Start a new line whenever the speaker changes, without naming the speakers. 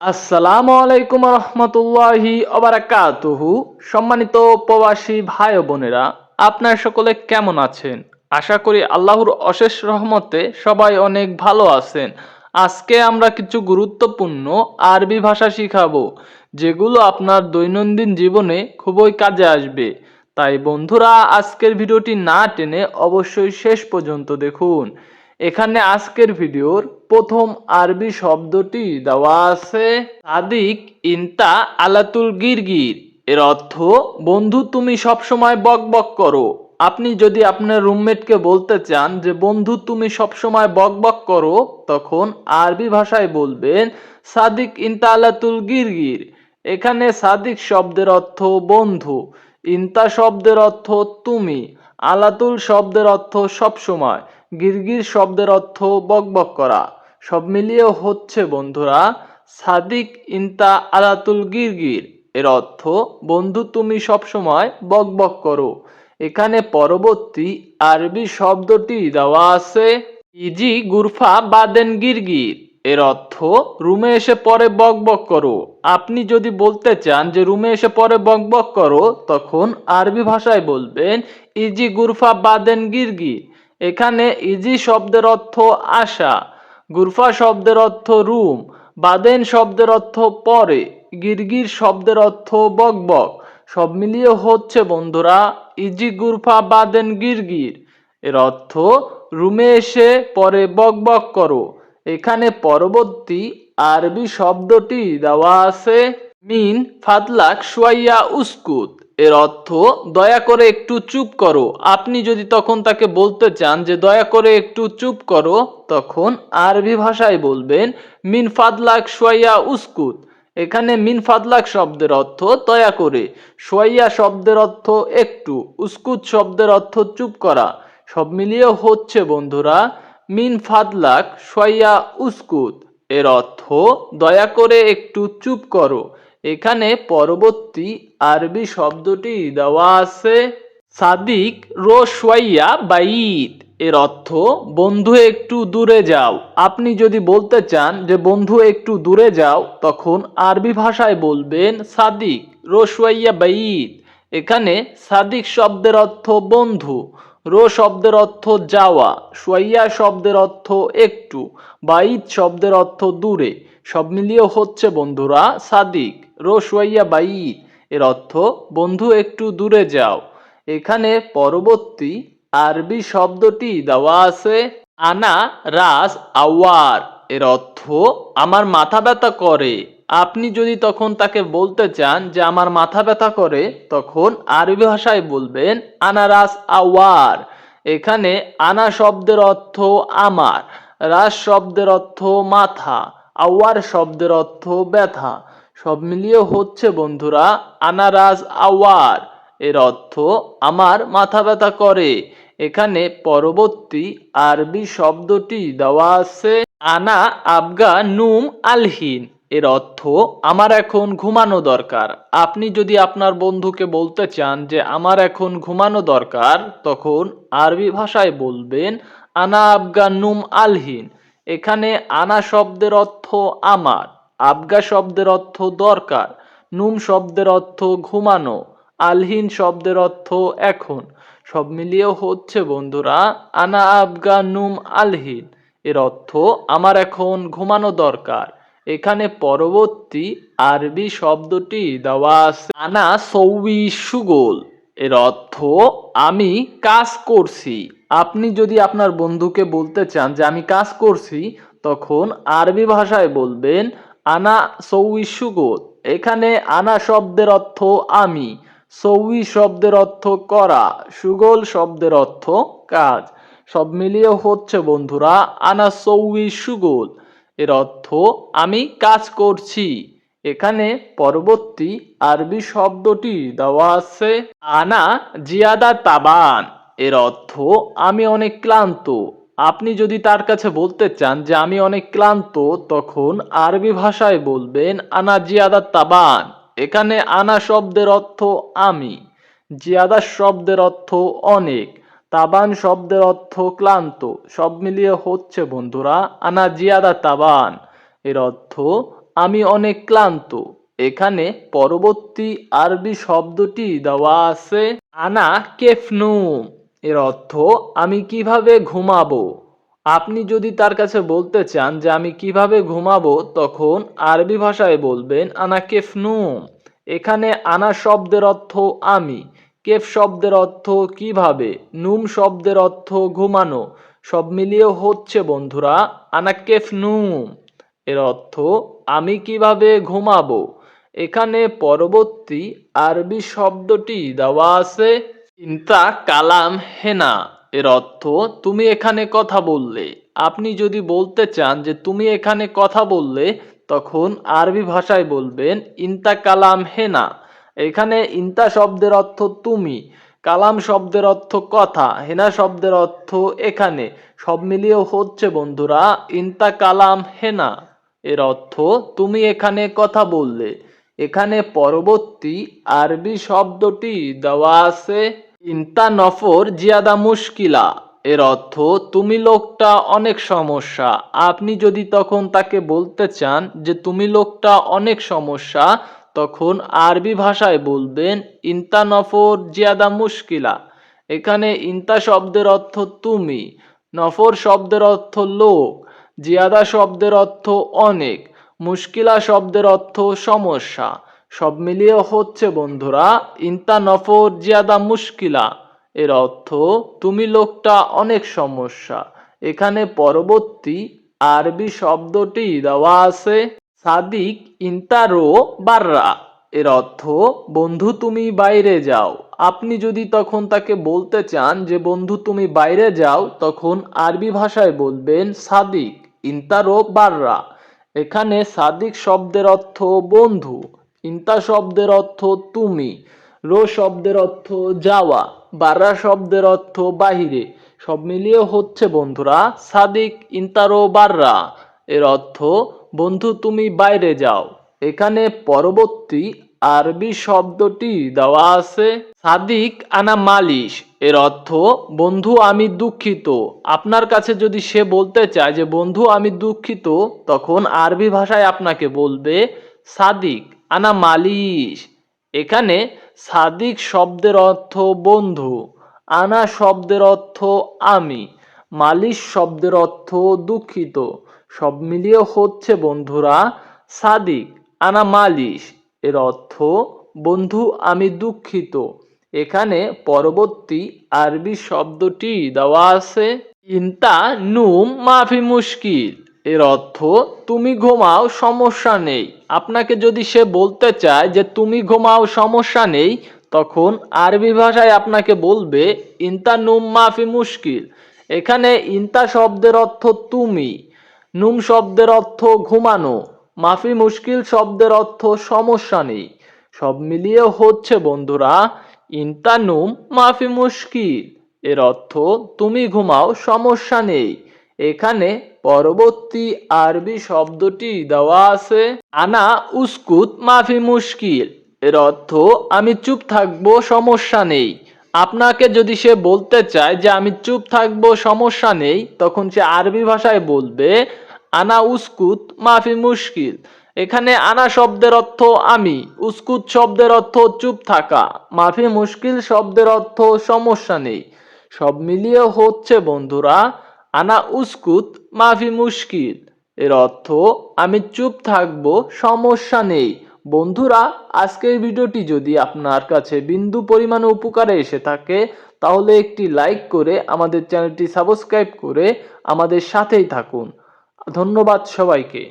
আসসালামু আলাইকুম রহমতুল্লাহি অবারাকাতুহু। সম্মানিত প্রবাসী ভাই ও বোনেরা, আপনার সকলে কেমন আছেন? আশা করি আল্লাহর অশেষ রহমতে সবাই অনেক ভালো আছেন। আজকে আমরা কিছু গুরুত্বপূর্ণ আরবি ভাষা শিখাবো, যেগুলো আপনার দৈনন্দিন জীবনে খুবই কাজে আসবে। তাই বন্ধুরা, আজকের ভিডিওটি না টেনে অবশ্যই শেষ পর্যন্ত দেখুন। এখানে আজকের ভিডিওর প্রথম আরবি শব্দটি দেওয়া আছে সাদিক ইনতা আলাতুল গিরগির। এর অর্থ, বন্ধু তুমি সবসময় বক বক করো। আপনি যদি আপনার রুমমেটকে বলতে চান যে বন্ধু তুমি সবসময় বক বক করো, তখন আরবি ভাষায় বলবেন সাদিক ইনতা আলাতুল গিরগির। এখানে সাদিক শব্দের অর্থ বন্ধু, ইনতা শব্দের অর্থ তুমি, আলাতুল শব্দের অর্থ সবসময়, গিরগির শব্দের অর্থ বকবক করা। সব মিলিয়ে হচ্ছে বন্ধুরা সাদিক ইনতা আলাতুল গিরগির। এর অর্থ, বন্ধু তুমি সবসময় বকবক করো। এখানে পরবর্তী আরবি শব্দটি দেওয়া আছে ইজি গুরফা বাদেন গিরগির। এর অর্থ, রুমে এসে পরে বকবক করো। আপনি যদি বলতে চান যে রুমে এসে পরে বকবক করো, তখন আরবি ভাষায় বলবেন ইজি গুরফা বাদেন গিরগির। এখানে ইজি শব্দের অর্থ আসা, গুরফা শব্দের অর্থ রুম, বাদেন শব্দের অর্থ পরে, গিরগির শব্দের অর্থ বকবক। সব মিলিয়ে হচ্ছে বন্ধুরা ইজি গুরফা বাদেন গিরগির। এর অর্থ, রুমে এসে পরে বকবক করো। এখানে পরবর্তী আরবি শব্দটি দেওয়া আছে মিন ফাদলাক শুয়াইয়া উস্কুত। এর অর্থ, দয়া করে একটু চুপ করো। আপনি যদি তখন তাকে বলতে চান যে দয়া করে একটু চুপ করো, তখন আরবি ভাষায় বলবেন মিন ফাদলাক শুয়াইয়া উস্কুত। এখানে মিন ফাদলাক শব্দের অর্থ দয়া করে, শুয়াইয়া শব্দের অর্থ একটু, উস্কুত শব্দের অর্থ চুপ করা। সব মিলিয়ে হচ্ছে বন্ধুরা মিন ফাদলাক শুয়াইয়া উস্কুত। এর অর্থ, দয়া করে একটু চুপ করো। এখানে পরবর্তী আরবি শব্দটি দেওয়া আছে সাদিক রো শুয়াইয়া বাইত। এর অর্থ, বন্ধু একটু দূরে যাও। আপনি যদি বলতে চান যে বন্ধু একটু দূরে যাও, তখন আরবি ভাষায় বলবেন সাদিক রো শুয়াইয়া বাইত। এখানে সাদিক শব্দের অর্থ বন্ধু, রো শব্দের অর্থ যাওয়া, শুয়াইয়া শব্দের অর্থ একটু, বাইত শব্দের অর্থ দূরে। সব মিলিয়ে হচ্ছে বন্ধুরা সাদিক রো শুয়াইয়া বাইত। এর অর্থ, বন্ধু একটু দূরে যাও। এখানে পরবর্তী আরবি শব্দটি দেওয়া আছে আনা রাস আওয়ার। এর অর্থ, আমার মাথা ব্যথা করে। আপনি যদি তখন তাকে বলতে চান যে আমার মাথা ব্যথা করে, তখন আরবি ভাষায় বলবেন আনা রাস আওয়ার। এখানে আনা শব্দের অর্থ আমার, রাস শব্দের অর্থ মাথা, আওয়ার শব্দের অর্থ ব্যথা। সব মিলিয়ে হচ্ছে বন্ধুরা আনা রাজ আওয়ার। এর অর্থ, আমার মাথা ব্যথা করে। এখানে পরবর্তী আরবি শব্দটি দেওয়া আছে আনা আবগা নুম আলহিন। এর অর্থ, আমার এখন ঘুমানো দরকার। আপনি যদি আপনার বন্ধুকে বলতে চান যে আমার এখন ঘুমানো দরকার, তখন আরবি ভাষায় বলবেন আনা আবগা নুম আলহিন। এখানে আনা শব্দের অর্থ আমার, আবগা শব্দের অর্থ দরকার, নুম শব্দের অর্থ ঘুমানো, আলহিন শব্দের অর্থ এখন। সব মিলিয়ে হচ্ছে বন্ধুরা আনা আবগা নুম আলহিন। এর অর্থ, আমার এখন ঘুমানো দরকার। এখানে পরবর্তী আরবি শব্দটি দেওয়া আছে আনা সৌই সুগোল। এর অর্থ, আমি কাজ করছি। আপনি যদি আপনার বন্ধুকে বলতে চান যে আমি কাজ করছি, তখন আরবি ভাষায় বলবেন আনা সৌই সুগোল। এখানে আনা শব্দের অর্থ আমি, সৌই শব্দের অর্থ করা, সুগোল শব্দের অর্থ কাজ। সব মিলিয়ে হচ্ছে বন্ধুরা আনা সৌই সুগোল। এর অর্থ, আমি কাজ করছি। এখানে পরবর্তী আরবি শব্দটি দেওয়া আছে আনা জিয়াদা তাবান। এর অর্থ, আমি অনেক ক্লান্ত। আপনি যদি তার কাছে বলতে চান যে আমি অনেক ক্লান্ত, তখন আরবি ভাষায় বলবেন আনা জিয়াদা তাবান। এখানে আনা শব্দের অর্থ আমি, জিয়াদা শব্দের অর্থ অনেক, তাবান শব্দের অর্থ ক্লান্ত। সব মিলিয়ে হচ্ছে বন্ধুরা আনা জিয়াদা তাবান। এর অর্থ, আমি অনেক ক্লান্ত। এখানে পরবর্তী আরবি শব্দটি দেওয়া আছে আনা কেফ নুম। এর অর্থ আমি কিভাবে ঘুমাবো। আপনি যদি তার কাছে বলতে চান যে আমি কিভাবে ঘুমাবো, তখন আরবি ভাষায় বলবেন আনা কেফ নুম। এখানে আনা শব্দের অর্থ আমি, কেফ শব্দের অর্থ কিভাবে, নুম শব্দের অর্থ ঘুমানো, সব মিলিয়ে হচ্ছে বন্ধুরা আনা কেফ নুম। এর অর্থ আমি কিভাবে ঘুমাবো। এখানে পরবর্তী আরবি শব্দটি দেওয়া আছে ইনতা কালাম হেনা। এর অর্থ তুমি এখানে কথা বললে। আপনি যদি বলতে চান যে তুমি এখানে কথা বললে, তখন আরবি ভাষায় বলবেন ইনতা কালাম হেনা। এখানে ইনতা শব্দের অর্থ তুমি, কালাম শব্দের অর্থ কথা, হেনা শব্দের অর্থ এখানে, সব মিলিয়ে হচ্ছে বন্ধুরা ইনতা কালাম হেনা। এর অর্থ তুমি এখানে কথা বললে। এখানে পরবর্তী আরবি শব্দটি দেওয়া আছে ইনতা নফর জিয়াদা মুশকিলা। এর অর্থ তুমি লোকটা অনেক সমস্যা। আপনি যদি তখন তাকে বলতে চান যে তুমি লোকটা অনেক সমস্যা, তখন আরবি ভাষায় বলবেন ইনতা নফর জিয়াদা মুশকিলা। এখানে ইনতা শব্দের অর্থ তুমি, নফর শব্দের অর্থ লোক, জিয়াদা শব্দের অর্থ অনেক, মুশকিলা শব্দের অর্থ সমস্যা, সব মিলিয়ে হচ্ছে বন্ধুরা ইনতা নফর জিয়াদা মুশকিলা। এর অর্থ তুমি লোকটা অনেক সমস্যা। এখানে পরবর্তী আরবি শব্দটি দেওয়া আছে সাদিক ইনতারো বাররা। এর অর্থ বন্ধু তুমি বাইরে যাও। আপনি যদি তখন তাকে বলতে চান যে বন্ধু তুমি বাইরে যাও, তখন আরবি ভাষায় বলবেন সাদিক ইনতারো বাররা। এখানে সাদিক শব্দের অর্থ বন্ধু, ইনতা শব্দের অর্থ তুমি, রো শব্দের অর্থ যাওয়া, বাররা শব্দের অর্থ বাহিরে, সব মিলিয়ে হচ্ছে বন্ধুরা সাদিক ইনতারো বাররা। এর অর্থ বন্ধু তুমি বাইরে যাও। এখানে পরবর্তী আরবি শব্দটি দেওয়া আছে সাদিক আনা মালিশ। এর অর্থ বন্ধু আমি দুঃখিত। আপনার কাছে যদি সে বলতে চায় যে বন্ধু আমি দুঃখিত, তখন আরবি ভাষায় আপনাকে বলবে সাদিক আনা মালিশ। এখানে সাদিক শব্দের অর্থ বন্ধু, আনা শব্দের অর্থ আমি, মালিশ শব্দের অর্থ দুঃখিত, সব মিলিয়ে হচ্ছে বন্ধুরা সাদিক আনা মালিশ। এর অর্থ বন্ধু আমি দুঃখিত। এখানে পরবর্তী আরবি শব্দটি দেওয়া আছে ইনতা নুম মাফি মুশকিল। এর অর্থ তুমি ঘুমাও সমস্যা নেই। আপনাকে যদি সে বলতে চায় যে তুমি ঘুমাও সমস্যা নেই, তখন আরবি ভাষায় আপনাকে বলবে ইনতা নুম মাফি মুশকিল। এখানে ইনতা শব্দের অর্থ তুমি, নুম শব্দের অর্থ ঘুমানো, মাফি মুশকিল শব্দের অর্থ সমস্যা নেই, সব মিলিয়ে হচ্ছে বন্ধুরা ইনতা নুম মাফি মুশকিল। এর অর্থ তুমি ঘুমাও সমস্যা নেই। এখানে পরবর্তী আরবি শব্দটি দেওয়া আছে আনা উস্কুত মাফি মুশকিল। এর অর্থ আমি চুপ থাকবো সমস্যা নেই। আপনাকে যদি সে বলতে চায় যে আমি চুপ থাকবো সমস্যা নেই, তখন সে আরবি ভাষায় বলবে আনা উস্কুত মাফি মুশকিল। এখানে আনা শব্দের অর্থ আমি, উস্কুত শব্দের অর্থ চুপ থাকা, মাফি মুশকিল শব্দের অর্থ সমস্যা নেই, সব মিলিয়ে হচ্ছে বন্ধুরা আনা উস্কুত মাফি মুশকিল। এর অর্থ আমি চুপ থাকবো সমস্যা নেই। বন্ধুরা, আজকের ভিডিওটি যদি আপনার কাছে বিন্দু পরিমাণে উপকারে এসে থাকে, তাহলে একটি লাইক করে আমাদের চ্যানেলটি সাবস্ক্রাইব করে আমাদের সাথেই থাকুন। ধন্যবাদ সবাইকে।